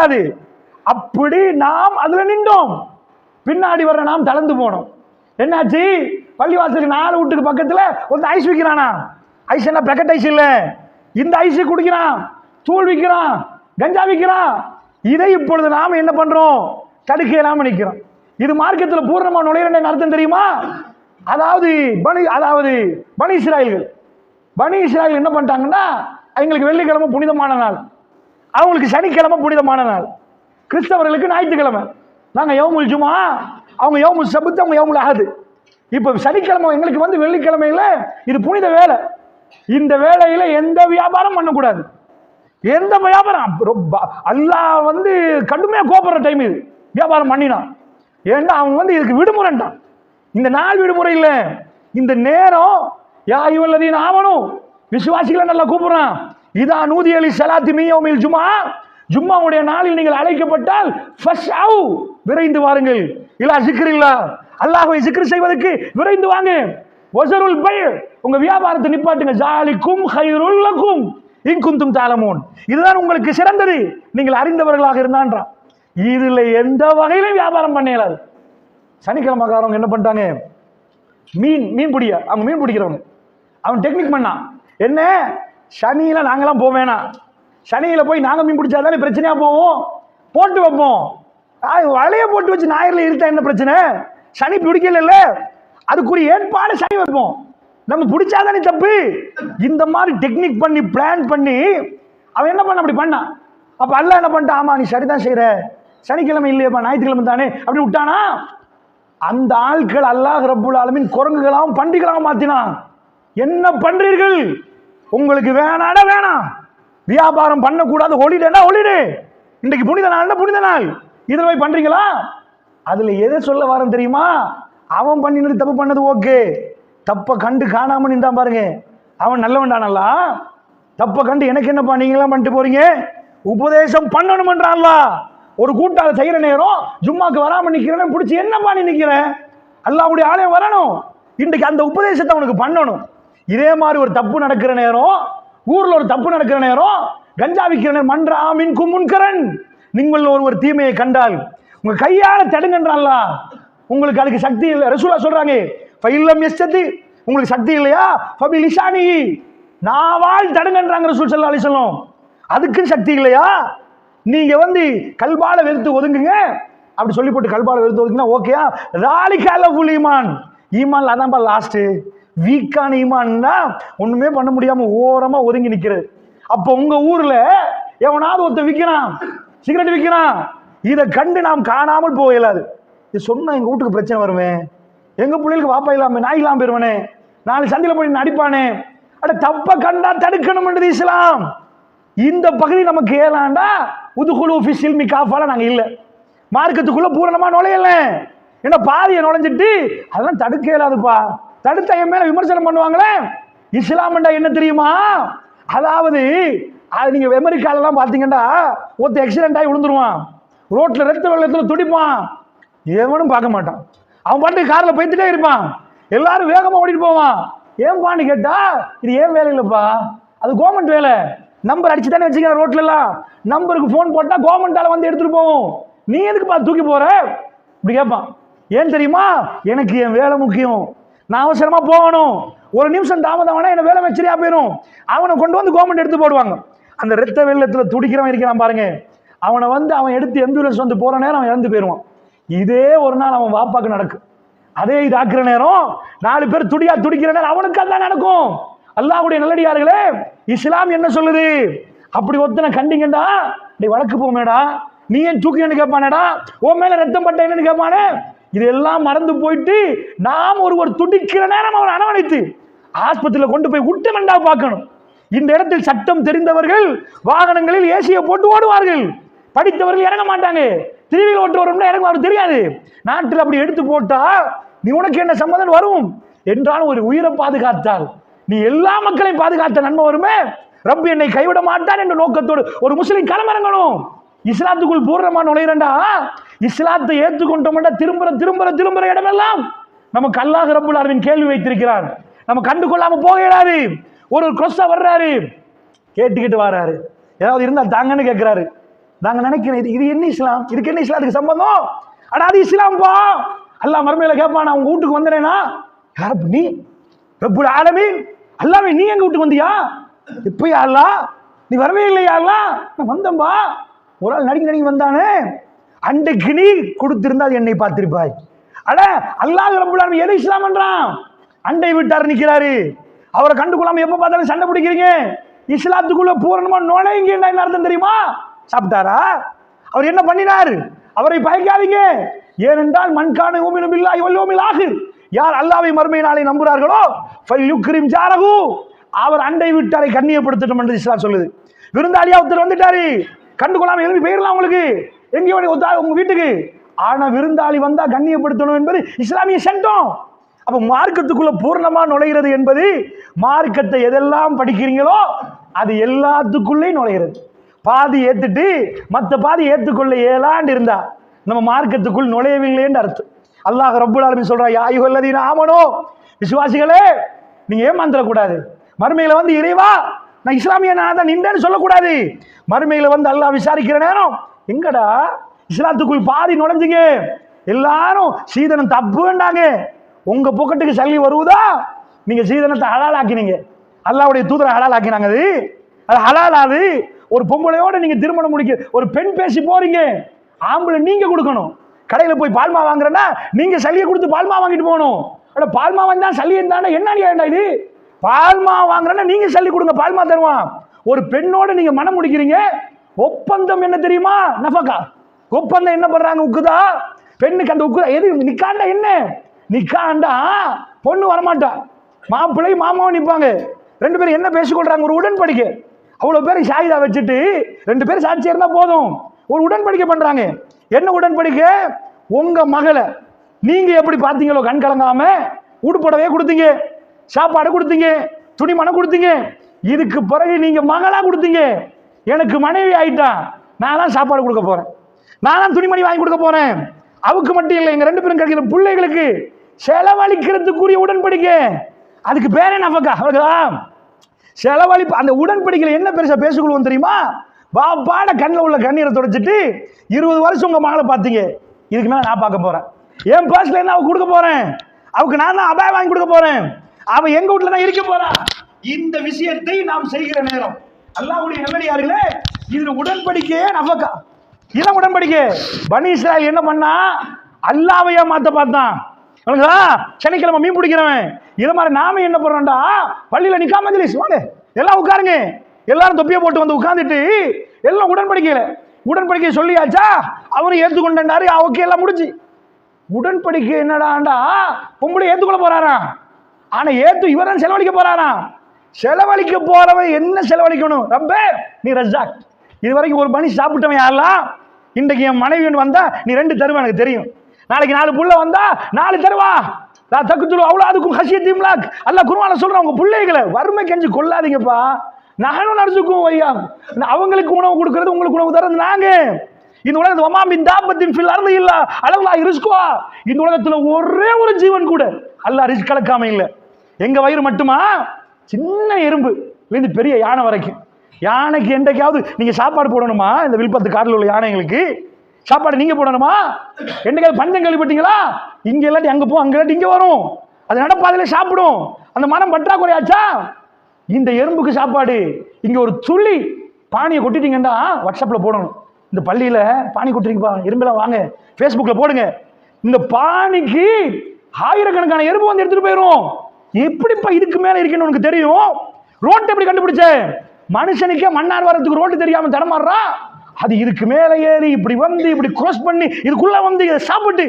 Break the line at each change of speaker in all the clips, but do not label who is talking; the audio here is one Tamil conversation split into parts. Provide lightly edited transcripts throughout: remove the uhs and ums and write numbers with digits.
முடியாது. அப்படி நாம் அதுல நின்றோம். பின்னாடி வர்ற நாம் தளர்ந்து போனோம். என்னாச்சு? பள்ளிவாசலுக்கு 4 வீட்டுக்கு பக்கத்துல ஒரு ஐஸ் விற்கிறானா? ஐஸ் என்ன பேக்கெட் ஐஸ் இல்ல, இந்த ஐஸ் குடிக்கிறான், தூள் விற்கிறான், கஞ்சா விற்கிறான். இதை இப்பொழுது நாம் என்ன பண்றோம்? தடுக்க இல்லாம நிற்கிறோம். இது மார்க்கத்தில் பூர்ணமா நுழையிற அர்த்தம் தெரியுமா? அதாவது பனி இஸ்ராயல்கள் என்ன பண்ணிட்டாங்கன்னா, அவங்களுக்கு வெள்ளிக்கிழமை புனிதமான நாள், அவங்களுக்கு சனிக்கிழமை புனிதமான நாள், கிறிஸ்தவர்களுக்கு ஞாயிற்றுக்கிழமை. நாங்க யௌமுல் ஜுமா, அவங்க யௌமுல் சபத், அவங்க யௌமுல் அஹத். இப்ப சனிக்கிழமை எங்களுக்கு வந்து வெள்ளிக்கிழமையில இது புனித வேலை. இந்த வேலையில எந்த வியாபாரம் பண்ணக்கூடாது. எந்த வியாபாரம் அல்லாஹ் வந்து கடுமையா கோபப்படுற டைம் இது. வியாபாரம் பண்ணினான். ஏன்னா அவன் வந்து இதுக்கு விடுமுறைன்றான். இந்த நாள் விடுமுறை இல்ல, இந்த நேரம். யா அய்யுஹல்லதீன ஆமனூ, விசுவாசிகளை நல்லா கூப்பிடுறான். இதா நூதிய லிஸ்ஸலாத்தி மின் யௌமில் ஜும்ஆ, ஜும்மாவுடைய நாளில் நீங்கள் அழைக்கப்பட்டால் ஃபஸ்அவு, விரைந்து வாருங்கள். இலா ஸிக்ரில்லாஹ், அல்லாஹ்வை ஸிக்ர் செய்வதற்கு விரைந்து வாங்க. வஸருல் பை, உங்க வியாபாரத்தை நிப்பாட்டுங்க. ஜாலிக்கும் கைருல் லக்கும் இன் குன்தும் தஅலமூன், இதுதான் உங்களுக்கு சிறந்தது நீங்கள் அறிந்தவர்களாக இருந்தான்றான். இதுல எந்த வகையிலும் வியாபாரம் பண்ண இயலாது. சனிக்கிழமைக்காரவங்க என்ன பண்ணிட்டாங்க? மீன் பிடிக்க, அவங்க மீன் பிடிக்கிறவங்க அவன் டெக்னிக் பண்ணான். என்ன, சனியில நாங்களாம் போவேனா, சனியில போய் நாங்க மீன் பிடிச்சாதானே பிரச்சனையா போவோம், போட்டு வைப்போம். வலைய போட்டு வச்சு ஞாயிறுல இருக்க என்ன பிரச்சனை? சனி பிடிக்கல, அதுக்குரிய ஏற்பாடு சனி வைப்போம், நம்ம பிடிச்சாதானே தப்பு. இந்த மாதிரி டெக்னிக் பண்ணி பிளான் பண்ணி அவன் என்ன பண்ண, அப்படி பண்ணான். அப்ப அல்லாஹ் என்ன பண்ணிட்டான்? ஆமா நீ சரிதான் செய்யற, சனிக்கிழமை இல்லையப்பா ஞாயிற்றுக்கிழமை தானே, அப்படி விட்டானா. அந்த ஆட்கள் அல்லாஹ் ரப்புல் ஆலமீன் குரங்குகளாகவும் பண்டிகளாகவும் மாத்தினான். என்ன பண்றீர்கள்? உங்களுக்கு வேணாடா வேணாம், வியாபாரம் பண்ணக்கூடாது, ஹாலிடேனா ஹாலிடே, இன்றைக்கு புனித நாள்னா புனித நாள், இதில் போய் பண்றீங்களா? அதுல எதை சொல்ல வரேன் தெரியுமா? அவன் பண்ணினது தப்பு பண்ணது ஓகே, தப்ப கண்டு காணாம நின்றான் பாருங்க, அவன் நல்லவன்டானல்லா. தப்ப கண்டு எனக்கு என்னப்பா நீங்களாம் பண்ணிட்டு போறீங்க, உபதேசம் பண்ணணும்ன்றான்ல. ஒரு கூட்டாள செய்யற நேரம் ஜும்மாக்கு வராம நிக்கிறேன், பிடிச்சி என்னப்பா நீ நிக்கிறேன், அல்லாஹ்வுடைய ஆலயம் வரணும், இன்றைக்கு அந்த உபதேசத்தை அவனுக்கு பண்ணணும். இதே மாதிரி ஒரு தப்பு நடக்கிற நேரம், ஊர்ல ஒரு தப்பு நடக்கிற நேரம், கஞ்சா விற்கிற நேரம், மன்றா மின்கும் முன்கரன், நீங்கள் ஒரு தீமையை கண்டால் உங்க கையால தடுங்கன்றான்ல. உங்களுக்கு அதுக்கு சக்தி இல்லை. ரசூலுல்லாஹ் சொல்றாங்க, ஃபைல்லம் யஸ்ததி, உங்களுக்கு சக்தி இல்லையா, ஃபபிலிசானி, நாவால் தடுங்கன்றாங்க ரசூல் ஸல்லல்லாஹு அலைஹி வஸல்லம். அதுக்கு சக்தி இல்லையா, நீங்க வந்து கல்பால வெறுத்து ஒதுங்குங்க, அப்படி சொல்லி போட்டு கல்பால வெறுத்து ஒதுங்கினா ஓகேயா? ராலிகால ஃபுல் ஈமான், ஈமான்ல அதான்ப்பா லாஸ்ட். வீக்கான ஈமான்னா ஒண்ணுமே பண்ண முடியாம ஓரமா ஒதுங்கி நிக்கிறது. அப்ப உங்க ஊர்ல எவனாவது ஒருத்த விற்கிறான், சிகரெட் விற்கிறான், இதை கண்டு நாம் காணாமல் போக இயலாது. இது சொன்னா எங்க வீட்டுக்கு பிரச்சனை வருவேன், எங்க பிள்ளைகளுக்கு வாப்பா இல்லாம நாய் இல்லாம போயிருவானே, நாலு சந்தில போய் அடிப்பானே, அட தப்ப கண்டா தடுக்கணும்ன்றது இஸ்லாம். இந்த பகுதி நமக்கு ஏலாண்டா உதுகுலு ஃபி ஸில்மி காஃபால நாங்க இல்ல, மார்க்கத்துக்குள்ள பூரணமா நுழையல. ஏன்னா பாதியை நுழைஞ்சிட்டு அதெல்லாம் தடுக்க இயலாதுப்பா, தடுத்த என் மேல விமர்சனம் பண்ணுவாங்களே. இஸ்லாம்டா என்ன தெரியுமா? அதாவது அது நீங்க அமெரிக்காலலாம் பாத்தீங்கன்னா ஒருத்த ஆக்சிடென்ட் ஆகி விழுந்துருவான், ரோட்ல ரத்த வெள்ளத்துல துடிப்பான், எவனும் பார்க்க மாட்டான், அவன் பாட்டு கார்ல போய்த்துட்டே இருப்பான், எல்லாரும் வேகமா ஓடிட்டு போவான். ஏன்பான்னு கேட்டா இது ஏன் வேலை இல்லப்பா, அது கவர்மெண்ட் வேலை. நம்பர் அடிச்சு தானே வச்சுக்கிறேன் ரோட்ல எல்லாம், நம்பருக்கு போன் போட்டா கவர்மெண்டால வந்து எடுத்துட்டு போவோம், நீ எதுக்குப்பா தூக்கி போற இப்படி கேட்பான். ஏன் தெரியுமா? எனக்கு என் வேலை முக்கியம், நான் அவசரமா போகணும், ஒரு நிமிஷம் தாமதம் என்ன வேலை வச்சிரியா போயிடும், அவனை கொண்டு வந்து கவர்மெண்ட் எடுத்து போடுவாங்க. அந்த ரத்த வெள்ளத்துல துடிக்கிறவன் இருக்கிறான் பாருங்க, அவனை வந்து அவன் எடுத்து ஆம்புலன்ஸ் வந்து போற நேரம் அவன் இறந்து போயிடுவான். இதே ஒரு நாள் அவன் வாப்பாக்கு நடக்கும். அதே இது ஆக்குற நேரம் 4 பேர் துடிக்கிற நேரம் அவனுக்கு அதான் நடக்கும். அல்லாஹ்வுடைய நல்லடியார்களே, இஸ்லாம் என்ன சொல்லுது? அப்படி ஒருத்தனை கண்டிங்கடா, நீ வழக்கு போமேடா, நீ ஏன் தூக்கினு கேட்பானடா, உன் மேல ரத்தம் பட்ட என்னன்னு கேட்பானே. இதெல்லாம் மறந்து போயிட்டு நாம் ஒருவர் துடிக்கிற நேரம் அவன் அரவணைத்து ஆஸ்பத்திரியில் கொண்டு போய் விட்டு மண்டா பார்க்கணும். இந்த இடத்தில் சட்டம் தெரிந்தவர்கள் வாகனங்களில் ஏசியை போட்டு ஓடுவார்கள், படித்தவர்கள் இறங்க மாட்டாங்க, திருவிழா ஓட்டுவரும் இறங்குவாரு தெரியாது. நாட்டில் அப்படி எடுத்து போட்டா நீ உனக்கு என்ன சம்மதம் வரும் என்றாலும் ஒரு உயிரை பாதுகாத்தால் நீ எல்லா மக்களையும் பாதுகாத்த நன்மை வருமே. ரப்பி என்னை கைவிட மாட்டான் என்ற நோக்கத்தோடு ஒரு முஸ்லிம் களமிறங்கணும். இஸ்லாத்துக்குள் பூர்ணமா நுழையிறண்டா, இஸ்லாத்தை ஏற்றுக்கொண்டோம்டா திரும்புற இடமெல்லாம் நமக்கு அல்லாஹ் ரப்புல் ஆலமீன் கேள்வி வைத்திருக்கிறார். நம்ம கண்டு கொள்ளாம போக இயலாது. ஒரு கொஸ்ஸா வர்றாரு, கேட்டுக்கிட்டு வர்றாரு, ஏதாவது இருந்தா தாங்கன்னு கேட்கிறாரு, நாங்க நினைக்கிறேன் இது என்ன இஸ்லாம், இதுக்கு என்ன இஸ்லாத்துக்கு சம்பந்தம்? ஆனா அது இஸ்லாம்பா. அல்லாஹ் மறுமையில கேட்பான், நான் உங்க வீட்டுக்கு வந்தேனா? யார் நீ? ரப்புல் ஆலமீன் அல்லாஹ்வே, நீ எங்க வீட்டுக்கு வந்தியா? இப்பயா அல்லாஹ், நீ வரவே இல்லையா அல்லாஹ்? நான் வந்தேன்பா. ஒரு ஆள் நடிக்க வந்தானே, அன்றைக்கு நீ கொடுத்திருந்தால் என்னை பார்த்திருப்பாய். அட அல்லாஹ் ரப்புல் ஆலமீன் எதை இஸ்லாம் பண்றான்? அண்டை வீட்டார் நிக்கிறாரு, அவரை கண்டுகொள்ளாம எப்ப பார்த்தாலும் சண்டை பிடிக்கிறீங்க. இஸ்லாத்துக்குள்ள பூரணமா நுழைங்க என்ன அர்த்தம் தெரியுமா? சாப்பிட்டாரா? அவர் என்ன பண்ணினார்? அவரை பயக்காதீங்க. ஏனென்றால் மன்கான யூமினு பில்லாஹி வல் யௌமில் ஆகிர், யார் அல்லாஹ்வை மறுமை நாளை நம்புகிறார்களோ ஃபல்யுக்ரிம் ஜாரஹு, அவர் அண்டை வீட்டாரை கண்ணியப்படுத்தட்டும் என்று இஸ்லாம் சொல்லுது. விருந்தாளியா ஒருத்தர் வந்துட்டாரு, கண்டுகொள்ளாம எழுப்பி போயிடலாம் உங்களுக்கு எங்கேயோ உங்க வீட்டுக்கு. ஆனா விருந்தாளி வந்தா கண்ணியப்படுத்தணும் என்பது இஸ்லாமிய சட்டம். அப்ப மார்க்கத்துக்குள்ள பூர்ணமா நுழைகிறது என்பது, மார்க்கத்தை எதெல்லாம் படிக்கிறீங்களோ அது எல்லாத்துக்குள்ளேயும் நுழைகிறது. பாதி ஏத்துட்டு மற்ற பாதி ஏத்துக்கொள்ள ஏலாண்டு இருந்தா நம்ம மார்க்கத்துக்குள் நுழையவில்லைன்னு அர்த்தம். அல்லாஹ் ரப்புல் ஆலமீன் சொல்றா, யா அய்யுஹல்லதீன ஆமனூ, விசுவாசிகளே நீங்க ஏமாந்துடக்கூடாது. மறுமையில வந்து இறைவா நான் இஸ்லாமிய நான் தான் நின்றேன்னு சொல்லக்கூடாது. மறுமையில வந்து அல்லாஹ் விசாரிக்கிற நேரம், எங்கடா இஸ்லாத்துக்குள் பாதி நுழைஞ்சிங்க, எல்லாரும் சீதனம் தப்பு வேண்டாங்க, உங்க பொக்கெட்டுக்கு சல்லி வருவதா, நீங்க சீதனத்தை ஹலால் ஆக்கினீங்க. அல்லாஹ்வுடைய தூதரை ஹலால் ஆக்கினாங்க. அது ஹலாலாது. ஒரு பொம்பளையோட நீங்க திருமணம் முடிக்க ஒரு பெண் பேசி போறீங்க, ஆம்பளை நீங்க கொடுக்கணும். கடையில் போய் பால்மா வாங்குறேன்னா நீங்க சல்லியை கொடுத்து பால்மா வாங்கிட்டு போகணும். அட பால்மா வந்தா சல்லி இருந்தா என்ன இது? பால்மா வாங்குறேன்னா நீங்க சல்லி கொடுங்க, பால்மா தருவான். ஒரு பெண்ணோட நீங்க மனம் முடிக்கிறீங்க, ஒப்பந்தம் என்ன தெரியுமா? நஃபகா. ஒப்பந்தம் என்ன பண்றாங்க? உக்குதா. பெண்ணுக்கு அந்த உக்குதா எது? நிக்காண்டா என்ன? நிக்காண்டா பொண்ணு வரமாட்டா, மாப்பிள்ளை மாமாவும் நிற்பாங்க. ரெண்டு பேரும் என்ன பேசிக்கொள்றாங்க? ஒரு உடன்படிக்கை. அவ்வளவு பேரை ஷாயிதா வச்சுட்டு ரெண்டு பேரும் சாட்சியா இருந்தா போதும், ஒரு உடன்படிக்கை பண்றாங்க. என்ன உடன்படிக்கை? உங்க மகளை நீங்க எப்படி பார்த்தீங்களோ கண் கலங்காம உடுப்படவே கொடுத்தீங்க, சாப்பாடு கொடுத்தீங்க, துணிமணம் கொடுத்தீங்க. இதுக்கு பிறகு நீங்க மகளா கொடுத்தீங்க, எனக்கு மனைவி ஆயிட்டா, நான் தான் சாப்பாடு கொடுக்க போறேன், நான் தான் துணிமணி வாங்கி கொடுக்க போறேன். அவருக்கு மட்டும் இல்லை, எங்க ரெண்டு பேரும் கிடைக்கிற பிள்ளைகளுக்கு செலவழிக்கிறதுக்குரிய உடன்படிக்கை. அதுக்கு பேரே நஃபகா. செலவழிப்பு. அந்த உடன்படிக்கையில் என்ன பெருசா பேசிக்கொள்வோம் தெரியுமா? பாப்பாட கண்ணில் உள்ள கண்ணீரை தொடச்சிட்டு 20 வருஷம் உங்க மகளை பார்த்தீங்க, இதுக்கு மேல நான் பார்க்க போறேன், என் பர்ஸ்ல என்ன அவ கொடுக்க போறேன், அவருக்கு நான் தான் அபாயம் வாங்கி கொடுக்க போறேன், அவ எங்க வீட்டுல தான் இருக்க போறா. இந்த விஷயத்தை நாம் செய்கிற நேரம் அல்லாஹ்வுடைய நல்லடியார்களே, இதுல உடன்படிக்கையே நஃபகா. இதான் உடன்படிக்கை. பனி இஸ்ராயேல் என்ன பண்ணா? அல்லாஹ்வையே மாத்த பார்த்தான். சனிக்கிழமை மீன் பிடிக்கிறவன். இதை மாதிரி நாம என்ன பண்றோம்டா, பள்ளியில நிக்காம மஜ்லிஸ் வாங்க எல்லாம் உட்காருங்க, எல்லாரும் தொப்பியை போட்டு வந்து உட்கார்ந்துட்டு எல்லாம் உடன்படிக்கை சொல்லியாச்சா, அவரும் ஏத்துக்கொண்டாரு. ஓகே, எல்லாம் முடிச்சு. உடன்படிக்கை என்னடாண்டா, பொம்பளை ஏத்துக்கொள்ள போறாரா, ஆனா இவர் தான் செலவழிக்க போறாரா. செலவழிக்க போறவன் என்ன செலவழிக்கணும்? ரப்பே நீ ரஜாக். இது வரைக்கும் ஒரு மனுஷன் சாப்பிட்டவன் யாரெல்லாம், இன்றைக்கு என் மனைவி வந்தா நீ 2 தருவ எனக்கு தெரியும், நாளைக்கு 4 புள்ள வந்தா 4 தருவா. தக்குத்துரு அவ்வளோ அதுக்கும் ஹசியத்திம்லாக். அல்லாஹ் குர்ஆன்ல சொல்றான், உங்க பிள்ளைகளை வறுமை கெஞ்சு கொள்ளாதீங்கப்பா, நகனும் நரசுக்கும் வையா. அவங்களுக்கு உணவு கொடுக்கறது, உங்களுக்கு உணவு தரது நாங்க. இந்த உலகத்துல வமாமின் தாபத்தின் ஃபில் அர்தி இல்லா அலல்லாஹ் ரிஸ்குஹா. இந்த உலகத்துல ஒரே ஒரு ஜீவன் கூட அல்லாஹ் ரிஸ்க் கலக்காம இல்லை. எங்க வயிறு மட்டுமா? சின்ன எறும்பு இருந்து பெரிய யானை வரைக்கும். யானைக்கு என்றைக்காவது நீங்க சாப்பாடு போடணுமா? இந்த வில்பத்து காட்டில் உள்ள யானைகளுக்கு சாப்பாடு நீங்க போடணுமா? என்னைக்காவது பஞ்சம் கேள்விப்பட்டீங்களா? இங்க இல்லாட்டி அங்க போ, அங்க இல்லாட்டி இங்க வரும், அது நடப்பாதையில சாப்பிடும். அந்த மனம் பற்றாக்குறையாச்சா? இந்த எறும்புக்கு சாப்பாடு இங்க ஒரு துள்ளி பானியை கொட்டிட்டீங்கன்னா வாட்ஸ்அப்ல போடணும், இந்த பள்ளியில பானி கொட்டுறீங்கப்பா, எறும்பெல்லாம் வாங்க ஃபேஸ்புக்ல போடுங்க. இந்த பானிக்கு ஆயிரக்கணக்கான எறும்பு வந்து எடுத்துட்டு போயிடும். எப்படிப்பா இதுக்கு மேல இருக்குன்னு உனக்கு தெரியும்? ரோட்டை எப்படி கண்டுபிடிச்ச? மனுஷனுக்கே மன்னார் வரத்துக்கு ரோட்டு தெரியாம தடமாடுறா, அது இதுக்கு மேல ஏறி இப்படி வந்து இப்படி கிராஸ் பண்ணி இதுக்குள்ள வந்து இதை சாப்பிட்டு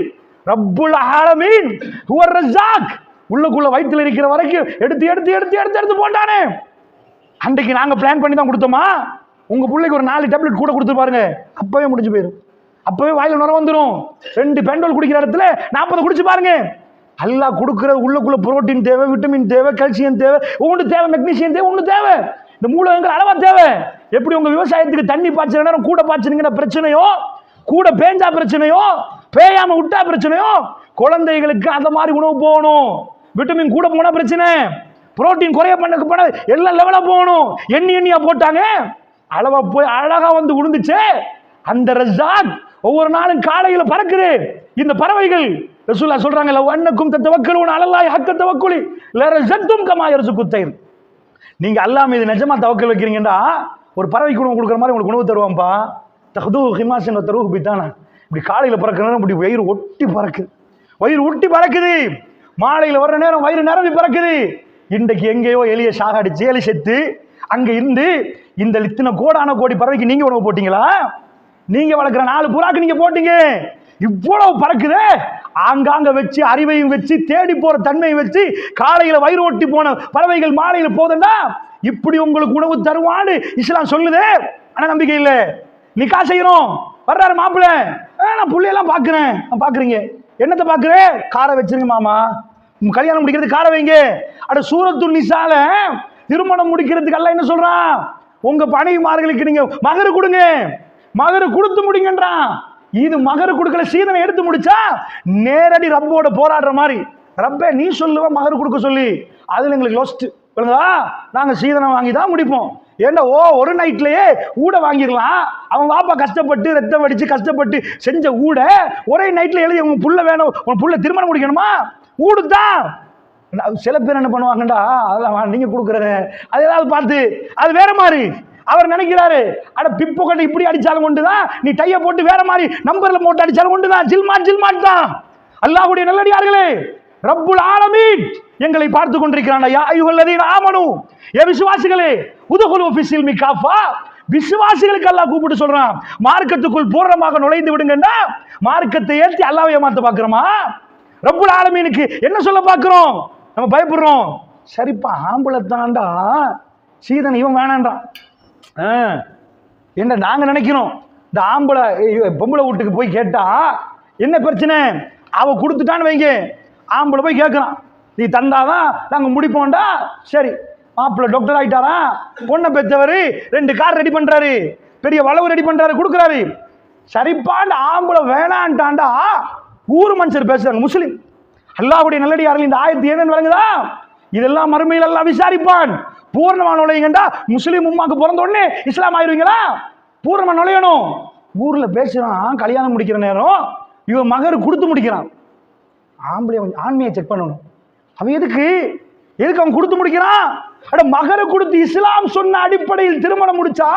ரப்புல் ஆலமீன் ஹுவர் ரஸாக் உள்ளுக்குள்ள வயிற்றுல இருக்கிற வரைக்கும் எடுத்து எடுத்து எடுத்து எடுத்து எடுத்து போட்டானே. அன்றைக்கு நாங்க பிளான் பண்ணி தான் கொடுத்தோமா? உங்க பிள்ளைக்கு ஒரு 4 டேப்லெட் கூட கொடுத்து பாருங்க, அப்பவே முடிஞ்சு போயிடும். அப்பவே வாயில நுர வந்துடும். 2 பெண்டோல் குடிக்கிற இடத்துல 40 குடிச்சு பாருங்க. அல்லாஹ் கொடுக்கிற உள்ளுக்குள்ள புரோட்டீன் தேவை, விட்டமின் தேவை, கால்சியம் தேவை, ஒன்று தேவை, மெக்னீசியம் தேவை, ஒன்று தேவை, இந்த மூலகங்கள் அளவா தேவை. எப்படி உங்க விவசாயத்துக்கு தண்ணி பாய்ச்சுற நேரம் கூட பாய்ச்சுங்கிற பிரச்சனையோ, கூட பேஞ்சா பிரச்சனையோ, பேயாம விட்டா பிரச்சனையோ, குழந்தைகளுக்கு அந்த மாதிரி உணவு போகணும். விட்டமின் கூட போனா பிரச்சனை, புரோட்டீன் குறைய பண்ண எல்லாம் லெவலா போகணும். எண்ணியா போட்டாங்க, அளவா போய் அழகா வந்து விழுந்துச்சு. அந்த ரஸாக் ஒவ்வொரு நாளும் காலையில பறக்குது. இந்த பறவைகள் ரசூலுல்லாஹ் சொல்றாங்க, லவ் அன்னக்கும் தத்தவக்கலூன அலல்லாஹி ஹக்க தவக்குலி லரஸக்தும் கமா யர்ஸுகுத் தைர். நீங்க அல்லாஹ் மீது நிஜமா தவக்கல் வைக்கிறீங்கன்னா ஒரு பறவைக்கு உணவு கொடுக்குற மாதிரி உங்களுக்கு உணவு தருவான்ப்பா. தஹது ஹிமாசன் தருஹு பிதானா. இப்படி காலையில பறக்கணும், இப்படி வயிறு ஒட்டி பறக்குது, வயிறு ஒட்டி பறக்குது. மாலையில வர்ற நேரம் வயிறு நிரம்பி பறக்குது. இன்றைக்கு எங்கேயோ எலிய சாகடிச்சு எலி செத்து அங்க இருந்து இந்த இத்தனை கோடான கோடி பறவைக்கு நீங்க உணவு போட்டீங்களா? நீங்க வளர்க்குற 4 புறாக்கு நீங்க போட்டீங்க. இவ்வளவு பறக்குது. ஆங்காங்க வச்சு அறிவையும் வச்சு தேடி போற தன்மையை வச்சு காலையில வயிறு ஒட்டி போன பறவைகள் மாலையில போதண்டா இப்படி உங்களுக்கு உணவு தருவான்னு இஸ்லாம் சொல்லுதே. ஆனா நம்பிக்கை இல்லை. நிக்கா செய்யறோம், வர்றாரு மாப்பிள்ள, நான் புள்ளையெல்லாம் பாக்குறேன். பாக்குறீங்க என்னத்தை பாக்குறேன்? காரை வச்சிருங்க மாமா, கல்யாணம் முடிக்கிறது காரை வைங்க. அட சூரத்துல் நிசால திருமணம் முடிக்கிறதுக்கு அல்லாஹ் என்ன சொல்றான்? உங்க பணிமார்களுக்கு நீங்க மகரு கொடுங்க, மகரு கொடுத்து முடிங்கன்றான். இது மகரு கொடுக்கல, சீதனை எடுத்து முடிச்சா நேரடி ரப்போட போராடுற மாதிரி. ரப்பே நீ சொல்லுவ மகரு கொடுக்க சொல்லி, அதுல எங்களுக்கு லொஸ்ட். நாங்க சீதனை வாங்கி தான் முடிப்போம். ஏண்டா ஒரு நைட்லயே ஊட வாங்கிடலாம். அவன் வாப்பா கஷ்டப்பட்டு ரத்தம் வடிச்சு கஷ்டப்பட்டு செஞ்ச ஊட ஒரே நைட்ல எழுதி உன் புள்ள வேணும், உன் புள்ள திருமணம் முடிக்கணுமா? ஊடுதான். சில பேர் என்ன பண்ணுவாங்கடா, அதெல்லாம் நீங்க கொடுக்கறது அது ஏதாவது பார்த்து அது வேற மாதிரி அவர் நினைக்கிறாரு. அட பிப்பு கட்டு இப்படி அடிச்சாலும் கொண்டுதான், நீ டைய போட்டு வேற மாதிரி நம்பர்ல போட்டு அடிச்சாலும் கொண்டுதான், ஜில்மாட் ஜில்மாட் தான். அல்லாஹ்வுடைய நல்லடியார்களே, ரப்புல் ஆலமீன் எங்களை பார்த்து கொண்டிருக்கிறான். யா அய்யுஹல்லதீன ஆமனூ, ஏ விசுவாசிகளே, உதுகுலு ஃபிஸ்ஸில்மி காஃபா. விசுவாசிகளுக்கு அல்லாஹ் கூப்பிட்டு சொல்றான், மார்க்கத்துக்குள் பூரணமாக நுழைந்து விடுங்கன்னா. மார்க்கத்தை ஏற்றி அல்லாஹ்வை ஏமாத்த பார்க்கிறோமா? ரப்புல் ஆலமீனுக்கு என்ன சொல்ல பார்க்கிறோம்? நம்ம பயப்படுறோம். சரிப்பா ஆம்பளை தாண்டா சீதன் இவன் வேணான்றான். என்ன நாங்க நினைக்கிறோம், இந்த ஆம்பளை பொம்பளை வீட்டுக்கு போய் கேட்டா என்ன பிரச்சனை? அவ கொடுத்துட்டான்னு வைங்க, ஆம்பளை போய் கேட்கிறான், நீ தந்தாதான் நாங்க முடிப்போம்டா. சரி, மாப்பிள்ளை டாக்டர் ஆயிட்டாரா, பொண்ணை பெற்றவர் 2 கார் ரெடி பண்றாரு, பெரிய வளவு ரெடி பண்றாரு, கொடுக்குறாரு. சரிப்பாண்டு ஆம்பளை வேணான்ட்டாண்டா ஊர் மனுஷர் பேசுறாங்க. முஸ்லிம் அல்லாஹ்வுடைய நல்லடியார்கள் இந்த ஆயத்து என்னன்னு வழங்குதா? இதெல்லாம் மறுமையில் அல்லாஹ் விசாரிப்பான். பூர்ணமான நுழையுங்கண்டா முஸ்லீம் உம்மாக்கு பிறந்த உடனே இஸ்லாம் ஆயிருவீங்களா? பூர்ணமா நுழையணும். ஊர்ல பேசுறான், கல்யாணம் முடிக்கிற நேரம் இவன் மகரு கொடுத்து முடிக்கிறான். ஆம்பளை ஆண்மையை செக் பண்ணணும். அவன் எதுக்கு அவன் கொடுத்து முடிக்கிறான்? அட மகரு கொடுத்து இஸ்லாம் சொன்ன அடிப்படையில் திருமணம் முடிச்சா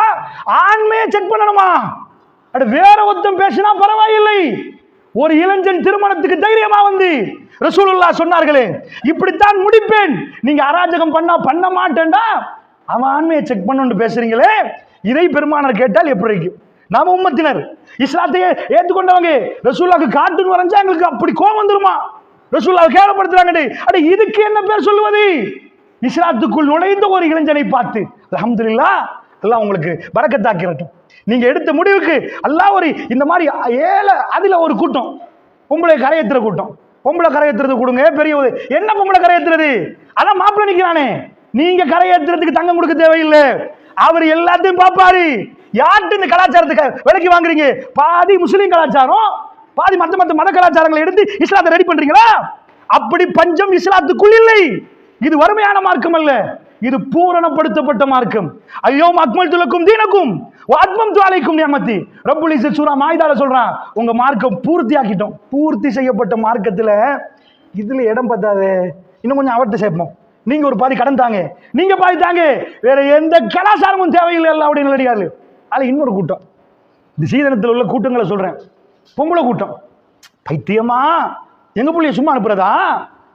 ஆண்மையை செக் பண்ணணுமா? அட வேற ஒருத்தன் பேசினா பரவாயில்லை. ஒரு இளைஞன் திருமணத்துக்கு தைரியமா வந்து ரசூலுல்லாஹ் சொன்னார்களே, இப்படித்தான் முடிப்பேன், நீங்க அராஜகம் பண்ண மாட்டேன்டா. அவன் ஆண்மையை செக் பண்ணு பேசுறீங்களே, இதை பெருமானார் கேட்டால் எப்படி இருக்கு? நாம உம்மத்தினர் இஸ்லாத்தையே ஏற்றுக்கொண்டவங்க ரசூலுல்லாஹ்க்கு கார்ட்டூன் வரைஞ்சா எங்களுக்கு அப்படி கோபம் வந்துருமா? ரசூலுல்லாஹ் கேவலப்படுத்துறாங்க. அட இதுக்கு என்ன பேர் சொல்லுவது? இஸ்லாத்துக்குள் நுழைந்த ஒரு இளைஞனை பார்த்து அல்ஹம்துலில்லாஹ், அல்லாஹ் உங்களுக்கு பரக்கத்தாக்கிறட்டும். நீங்க எடுத்த முடிவுக்கு அல்லாஹ் ஒரு இந்த மாதிரி அதுல ஒரு கூட்டம் பொம்பளை கரையேற்றுற கூட்டம். பொம்பளை கரையேற்றுறது கொடுங்க, பெரிய என்ன பொம்பளை கரையேற்றுறது? அதான் மாப்பிள்ளை நிக்கிறானே. நீங்க கரையேற்றுறதுக்கு தங்கம் கொடுக்க தேவையில்லை, அவர் எல்லாத்தையும் பார்ப்பாரு. யார்கிட்ட இந்த கலாச்சாரத்துக்கு விலைக்கு வாங்குறீங்க? பாதி முஸ்லீம் கலாச்சாரம், பாதி மத்த மத கலாச்சாரங்களை எடுத்து இஸ்லாத்தை ரெடி பண்றீங்களா? அப்படி பஞ்சம் இஸ்லாத்துக்குள் இல்லை. இது வறுமையான மார்க்கம் அல்ல, இது பூரணப்படுத்தப்பட்ட மார்க்கம். ஐயோ அக்மல்து லக்கும் தீனக்கும் வ அத்மம்து அலைக்கும் நிஅமத்தி. ரப்புல் இஸ்ஸத் சூரா மாயிதால சொல்றான், உங்க மார்க்கம் பூர்த்தி ஆக்கிட்டோம். பூர்த்தி செய்யப்பட்ட மார்க்கத்துல இதுல இடம் பத்தாது, இன்னும் கொஞ்சம் அவர்கிட்ட சேர்ப்போம். நீங்க ஒரு பாதி கடன் தாங்க, நீங்க பாதி தாங்க, வேற எந்த கலாச்சாரமும் தேவையில்லை எல்லாம் அப்படின்னு நடிகாரு. அதுல இன்னொரு கூட்டம், இந்த சீதனத்தில் உள்ள கூட்டங்களை சொல்றேன். பொம்பளை கூட்டம் பைத்தியமா, எங்க புள்ளைய சும்மா அனுப்புறதா?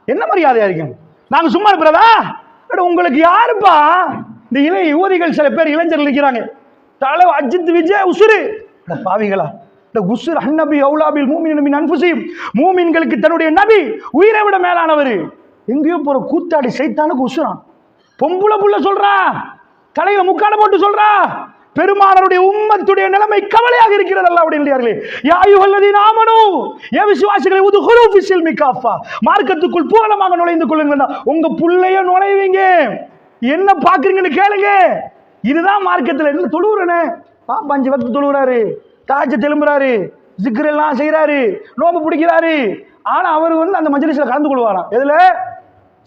என்ன மரியாதையா இருக்கும்? நாங்க சும்மா அனுப்புறதா? உங்களுக்கு யாருப்பா? இந்த இளைய யுவதிகள் சில பேர் இளைஞர்கள் இருக்கிறாங்க, தலை அஜித் விஜய் உசுரு பாவிகளா. இந்த உசுர் அந்நபி அவுலாபில் மூமின் மின் அன்ஃபுஸிஹிம், மூமின்களுக்கு தன்னுடைய நபி உயிரை விட மேலானவர். எங்கேயோ போற கூத்தாடி சைத்தானுக்கு உசுரான். பொம்புல புள்ள சொல்றா, தலையில முக்காட போட்டு சொல்றா. பெருமானாருடைய உம்மத்துடைய நிலைமை கவலையாக இருக்கிறது. அல்லாஹ்வுடைய யா அய்யுஹல்லதீன ஆமனூ, ஏ விசுவாசிகளே, உதுகுலூ ஃபிஸ்ஸில்மி காஃபா, மார்க்கத்துக்குள் பூரணமாக நுழைந்து கொள்ளுங்கள். உங்க புள்ளைய நுழைவீங்க, என்ன பாக்குறீங்கன்னு கேளுங்க. இதுதான் மார்க்கத்தில். என்ன தொழுவுறனே, பாப்பா 5 வக்து தொழுகிறாரு, தாஜ்ஜத் எழும்புறாரு, ஜிக்ர் எல்லாம் செய்யறாரு, நோம்பு பிடிக்கிறாரு. ஆனா அவர் அந்த மஜ்லிஸ்ல கலந்து கொள்வாராம். எதுல?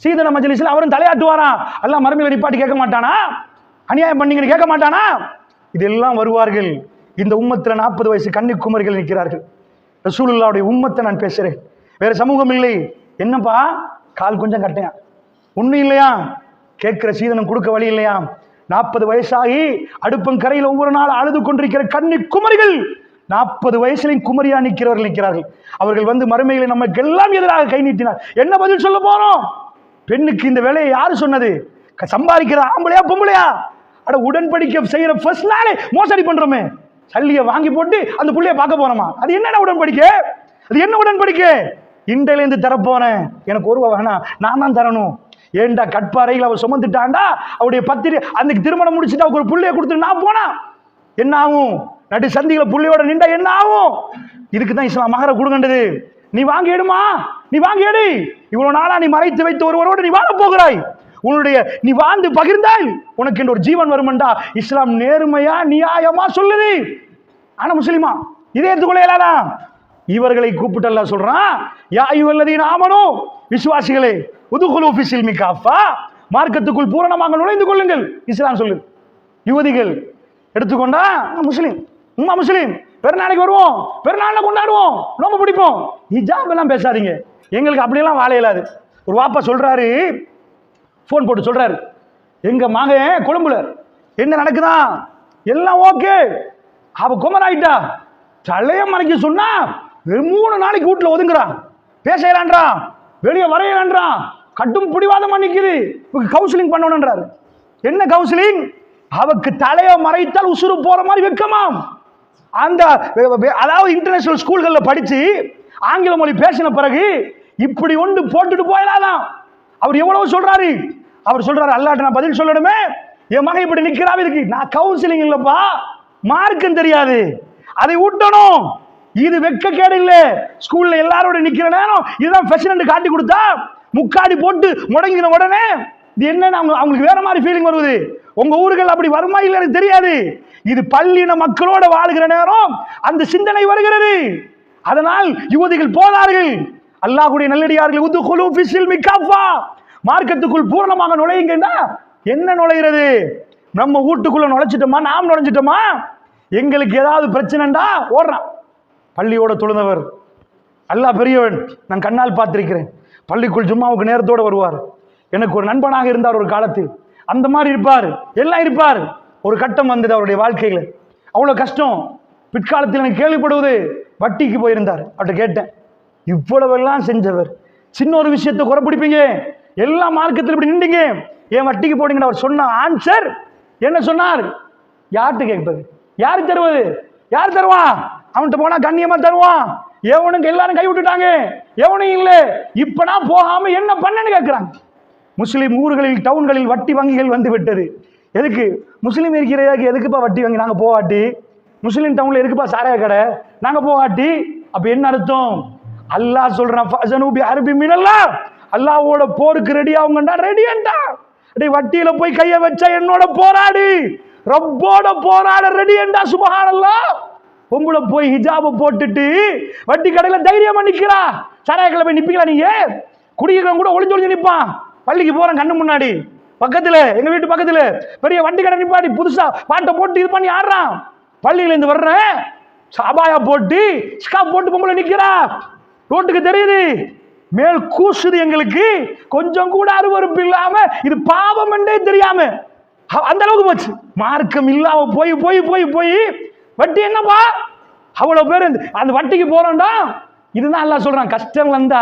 சீதன மஜ்லிஸ்ல அவரும் தலையாட்டுவாராம். எல்லாம் மறுமையில நிப்பாட்டி கேட்க மாட்டானா? அநியாயம் பண்ணீங்கன்னு கேட்க மாட்டானா? இதெல்லாம் வருவார்கள். இந்த உம்மத்தில் 40 வயசு கன்னிக்குமரிகள் நிற்கிறார்கள். ரசூலுல்லாவுடைய உம்மத்தை நான் பேசுறேன், வேற சமூகம் இல்லை. என்னப்பா கால் கொஞ்சம் கட்டையா, ஒன்றும் இல்லையா, கேட்கிற சீதனம் கொடுக்க வழி இல்லையா? 40 வயசாகி அடுப்பங்கரையில் ஒவ்வொரு நாள் அழுது கொண்டிருக்கிற கன்னிக்குமரிகள் 40 வயசுலையும் குமரியா நிற்கிறவர்கள் நிற்கிறார்கள். அவர்கள் வந்து மறுமையில நமக்கு எல்லாம் எதிராக கை நீட்டினார். என்ன பதில் சொல்ல போறோம்? பெண்ணுக்கு இந்த வேலையை யாரு சொன்னது? சம்பாதிக்கிற ஆம்பளையா பொம்பளையா? அட உடன்படிக்கை செய்யற ஃபர்ஸ்ட் நாளே மோசடி பண்றோமே, சல்லியை வாங்கி போட்டு அந்த புள்ளைய பார்க்க போறோமா? அது என்ன உடன்படிக்கை? அது என்ன உடன்படிக்கை? இண்டையிலேருந்து தரப்போறேன், எனக்கு ஒரு வேணாம், நான் தான் தரணும். ஏண்டா கட்பாறையில் அவ சுமந்துட்டாண்டா, அவருடைய பத்திரி அந்த திருமணம் முடிச்சுட்டு அவருக்கு ஒரு புள்ளைய கொடுத்துட்டு நான் போனா என்ன ஆகும்? நடு சந்திகளை புள்ளையோட நின்றா என்ன ஆகும்? இதுக்குதான் இஸ்லாம் மகர கொடுங்கண்டது. நீ வாங்கி எடுமா, நீ வாங்கி எடு. இவ்வளவு நாளா நீ மறைத்து வைத்து ஒருவரோடு நீ வாழ போகிறாய். உன்னுடைய நீ வாழ்ந்து பகிர்ந்தால் உனக்கு என்று ஒரு ஜீவன் வருமெண்டா இஸ்லாம் நேர்மையா நியாயமா சொல்லுது. ஆனா முஸ்லிமா இதே ஏற்றுக்கொள்ள இவர்களை கூப்பிட்டு அல்லாஹ் சொல்றான், யா அய்யுஹல்லதீன ஆமனூ, விசுவாசிகளே, உதுகுலூ ஃபீ ஸில்மி காஃபா, மார்க்கத்துக்குள் பூரணமாக நுழைந்து கொள்ளுங்கள். இஸ்லாம் சொல்லு. யுவதிகள் எடுத்துக்கொண்டா முஸ்லீம், உம்மா முஸ்லீம், பெருநாளைக்கு வருவோம், பெருநாளை கொண்டாடுவோம், ரொம்ப பிடிப்போம், ஹிஜாப் எல்லாம் பேசாதீங்க, எங்களுக்கு அப்படியெல்லாம் வாழ இயலாது. ஒரு வாப்பா சொல்றாரு, போன் போட்டு சொல்றாரு, எங்க மகன் கொழும்புல என்ன நடக்குதான் எல்லாம் ஓகே, அவ குமராயிட்டா, தலைய மறைக்க சொன்னா 3 நாளைக்கு வீட்டுல ஒதுங்குறான், பேசலான்றான், வெளியே வரையலான்றான், கட்டும் பிடிவாதமா நிக்குது, கவுன்சிலிங் பண்ணணுன்றாரு. என்ன கவுன்சிலிங்? அவக்கு தலைய மறைத்தால் உசுறு போற மாதிரி வெக்கமாம். அந்த அதாவது இன்டர்நேஷனல் ஸ்கூல்கள்ல படிச்சு ஆங்கில மொழி பேசின பிறகு இப்படி ஒன்று போட்டுட்டு போயிடாதான். அவர் எவ்வளவு சொல்றாரு, அவர் சொல்றாரு, அல்லாட்ட நான் பதில் சொல்லணுமே, என் மகன் இப்படி நிக்கிறாவே இருக்கு, நான் கவுன்சிலிங் இல்லப்பா, மார்க்கும் தெரியாது, அதை ஊட்டணும், இது வெக்க கேடு இல்ல. ஸ்கூல்ல எல்லாரோட நிக்கிற நேரம் இதுதான் ஃபெஷன் காட்டி கொடுத்தா முக்காடி போட்டு முடங்கின உடனே இது என்னன்னு அவங்களுக்கு வேற மாதிரி ஃபீலிங் வருது. உங்க ஊர்கள் அப்படி வருமா இல்லை எனக்கு தெரியாது. இது பள்ளியின மக்களோட வாழுகிற நேரம் அந்த சிந்தனை வருகிறது. அதனால் யுவதிகள் போனார்கள். அல்லாஹ்வுடைய நல்லடியார்கள், உதுகுலூ ஃபீ ஸில்மி காஃபா, மார்க்கத்துக்குள் பூரணமாக நுழையுங்கன்னா என்ன நுழைகிறது? நம்ம வீட்டுக்குள்ள நுழைச்சிட்டோமா, நாம் நுழைஞ்சிட்டோமா, எங்களுக்கு ஏதாவது பிரச்சனைண்டா ஓடுறான். பள்ளியோட தொழுந்தவர், அல்லாஹ் பெரியவன், நான் கண்ணால் பார்த்திருக்கிறேன். பள்ளிக்குள் ஜும்மாவுக்கு நேரத்தோடு வருவார். எனக்கு ஒரு நண்பனாக இருந்தார் ஒரு காலத்தில், அந்த மாதிரி இருப்பார், எல்லாம் இருப்பார். ஒரு கட்டம் வந்தது அவருடைய வாழ்க்கையில், அவ்வளோ கஷ்டம். பிற்காலத்தில் எனக்கு கேள்விப்படுவது, வட்டிக்கு போயிருந்தார். அவர்கிட்ட கேட்டேன், இவ்வளவெல்லாம் செஞ்சவர், சின்ன ஒரு விஷயத்தை குறைப்பிடிப்பீங்க, எல்லா மார்க்கத்தில் இப்படி நின்றீங்க, ஏன் வட்டிக்கு போனீங்கன்னு அவர் சொன்ன ஆன்சர் என்ன சொன்னார்? யார்கிட்ட கேட்பது, யாரு தருவது, யார் தருவான்? அவன்கிட்ட போனா கண்ணியமா தருவான், எவனுக்கு எல்லாரும் கை விட்டுட்டாங்க, எவனும் இல்லை, இப்ப நான் போகாம என்ன பண்ணன்னு கேட்கிறாங்க. முஸ்லிம் ஊர்களில் டவுன்களில் வட்டி வங்கிகள் வந்து விட்டது. எதுக்கு? முஸ்லீம் இருக்கிறதுக்கு எதுக்குப்பா வட்டி வங்கி நாங்க போகாட்டி? முஸ்லீம் டவுன்ல எதுக்குப்பா சாராய கடை நாங்க போகாட்டி? அப்ப என்ன அர்த்தம்? அல்லாஹ் சொல்றான், ஃபஸனு பி ஹர்பி மினல்லாஹ், அல்லாஹ்வோட போருக்கு ரெடி ஆகுங்கடா, ரெடியண்டா. டேய் வட்டியில போய் கைய வச்சா என்னோட போராடி, ரப்போட போராட ரெடியண்டா. சுப்ஹானல்லாஹ். பொம்பளை போய் ஹிஜாப போட்டுட்டு வட்டி கடையில தைரியமா நிக்கிறா. சாராய கடை போய் நிப்பீங்களா நீங்க? குடிக்கிறவங்க கூட ஒளிஞ்சு ஒளிஞ்சு நிப்பான். பள்ளிக்கு போறேன் கண்ணு முன்னாடி, பக்கத்துல எங்க வீட்டு பக்கத்துல பெரிய வண்டி கடை நிப்பாடி புதுசா பாட்டை போட்டு இது பண்ணி ஆடுறான். பள்ளியில இருந்து வர்றேன், சாபாயா போட்டு ஸ்காப் போட்டு பொம்பளை நிக்கிறா, ரோட்டுக்கு தெரியுது, மேல் கூசுது. எங்களுக்கு கொஞ்சம் கூட அருவருப்பு இல்லாம இது பாவம் என்றே தெரியாம அந்த அளவுக்கு போச்சு. மார்க்கம் இல்லாம போய் போய் போய் போய் வட்டி என்னப்பா அவ்வளவு பேர் அந்த வட்டிக்கு போறோம்டா. இதுதான் அல்லாஹ் சொல்றான், கஷ்டம் வந்தா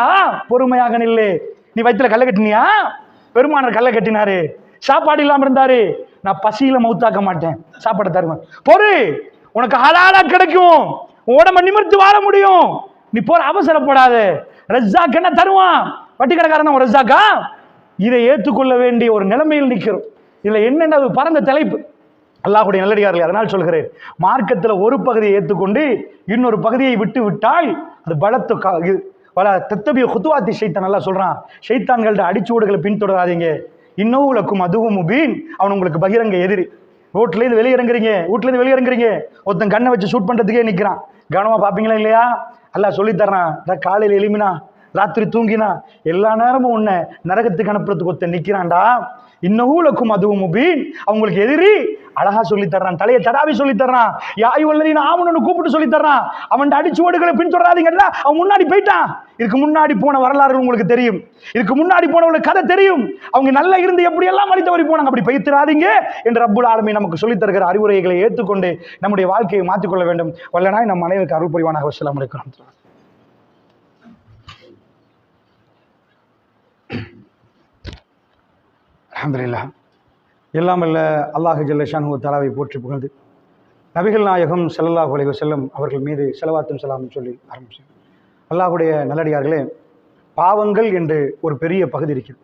பொறுமையாக நில்லு. நீ வயிற்றுல கல்லை கட்டினியா? பெருமானார் கல்லை கட்டினாரு, சாப்பாடு இல்லாம இருந்தாரு, நான் பசியில மௌத்தாக்க மாட்டேன், சாப்பாடு தருவேன், பொறு, உனக்கு ஹலாலா கிடைக்கும், உடம்ப நிமிர்த்து வாழ முடியும், நீ போற அவசரப்படாத, ரஜாக் என்ன தருவான், வட்டி கடைக்காரன் தான் ரஜாக்கா. இதை ஏற்றுக்கொள்ள வேண்டிய ஒரு நிலைமையில் நிற்கிறோம். இதுல என்னென்ன பரந்த தலைப்பு, அல்லாஹ்வுடைய நல்லடியார்களே, அதனால் சொல்கிறேன், மார்க்கத்தில் ஒரு பகுதியை ஏற்றுக்கொண்டு இன்னொரு பகுதியை விட்டு விட்டால் அது பலத்து பல தத்தபிய குத்துவாத்தி ஷைத்தான் நல்லா சொல்றான், ஷைத்தான்கள்ட்ட அடிச்சுவடுகளை பின்தொடராதீங்க, இன்னும் அதுவும் முபீன், அவன் உங்களுக்கு பகிரங்க எதிரி. ரோட்ல இருந்து வெளியிறங்குறீங்க, வீட்டுல இருந்து வெளியிறங்குறீங்க, ஒருத்தன் கண்ணை வச்சு ஷூட் பண்றதுக்கே நிக்கிறான், கவனமா பாப்பீங்களா இல்லையா? அல்லாஹ் சொல்லி தர்றான், காலையில் எழுமினா ராத்திரி தூங்கினா எல்லா நேரமும் உன்னை நரகத்துக்கு அனுப்புறதுக்கு ஒருத்தன் நிக்கிறான்டா, இன்னஹூலக்கும் அதுவும் முபீன், அவங்களுக்கு எதிரி அழகா சொல்லி தர்றான், தலையை தடாவி சொல்லி தர்றான். யாய் வல்லதீன ஆமனு கூப்பிட்டு சொல்லி தர்றான். அவன் அடிச்சுவடுகளை பின்தொடராதீங்கல்ல, அவன் முன்னாடி போயிட்டான். இதுக்கு முன்னாடி போன வரலாறு உங்களுக்கு தெரியும், இதுக்கு முன்னாடி போனவங்களுக்கு கதை தெரியும். அவங்க நல்லா இருந்து எப்படி எல்லாம் வழி தவறி போனாங்க. அப்படி பைத்திராதீங்க என்று ரப்புல் ஆலமீன் நமக்கு சொல்லித் தருகிற அறிவுரைகளை ஏற்றுக்கொண்டு நம்முடைய வாழ்க்கையை மாற்றிக்கொள்ள வேண்டும். வல்லனாய் நம் அனைவருக்கு அருள் புரிவானாக. வஸ்ஸலாமு அலைக்கும். அல்ஹம்துலில்லாஹ். எல்லாம் வல்ல அல்லாஹ் ஜல்ல ஷானுஹு தஆலாவை போற்றி புகழ்ந்து நபிகள் நாயகம் ஸல்லல்லாஹு அலைஹி வஸல்லம் அவர்கள் மீது ஸலவாத்தும் ஸலாமும் சொல்லி ஆரம்பிச்சேன். அல்லாஹ்வுடைய நல்லடியார்களே, பாவங்கள் என்று ஒரு பெரிய பகுதி இருக்கிறது.